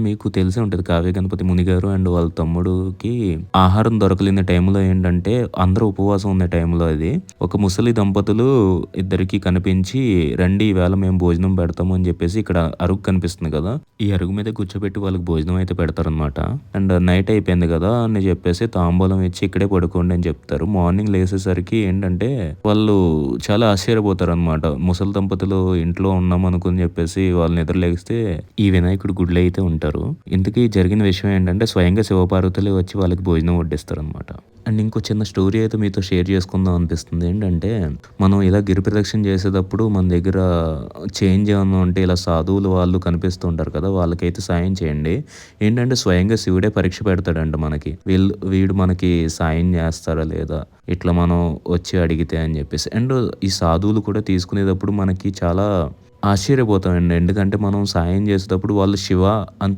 మీకు తెలిసే ఉంటది. కావ్య గణపతి మునిగారు అండ్ వాళ్ళ తమ్ముడుకి ఆహారం దొరకలేని టైంలో ఏంటంటే, అందరూ ఉపవాసం ఉన్న టైంలో అది. ఒక ముసలి దంపతులు ఇద్దరికీ కనిపించి, "రండి ఈవేళ మేము భోజనం పెడతాము" అని చెప్పేసి ఇక్కడ అరుగు కనిపిస్తుంది కదా! ఈ అరుగు మీద కూర్చోబెట్టి వాళ్ళకి భోజనం అయితే పెడతారనమాట. అండ్ నైట్ అయిపోయింది కదా! అని చెప్పేసి తాంబూలం ఇచ్చి ఇక్కడే పడుకోండి అని చెప్తారు. మార్నింగ్ లేసేసరికి ఏంటంటే, వాళ్ళు చాలా ఆశ్చర్యపోతారనమాట. ముసలి దంపతులు ఇంట్లో ఉన్నాం అనుకుని చెప్పేసి వాళ్ళు నిద్ర లెగిస్తే, ఈ వినాయకుడు గుడిలో అయితే ఉంటారు. ఇంతకీ జరిగిన విషయం ఏంటంటే, స్వయంగా శివపార్వతులే వచ్చి వాళ్ళకి భోజనం వడ్డిస్తారనమాట. అండ్ ఇంకో చిన్న స్టోరీ అయితే మీతో షేర్ చేసుకుందాం అనిపిస్తుంది. ఏంటంటే, మనం ఇలా గిరి ప్రదక్షిణ చేసేటప్పుడు మన దగ్గర చేంజ్ ఏమన్నా ఉంటే ఇలా సాధువులు వాళ్ళు కనిపిస్తూ ఉంటారు కదా! వాళ్ళకైతే సాయం చేయండి. ఏంటంటే, స్వయంగా శివుడే పరీక్ష పెడతాడంట మనకి. వీడు మనకి సాయం చేస్తారా లేదా? ఇట్లా మనం వచ్చి అడిగితే అని చెప్పేసి. అండ్ ఈ సాధువులు కూడా తీసుకునేటప్పుడు మనకి చాలా ఆశ్చర్యపోతామండి. ఎందుకంటే, మనం సాయం చేసేటప్పుడు వాళ్ళు శివ అని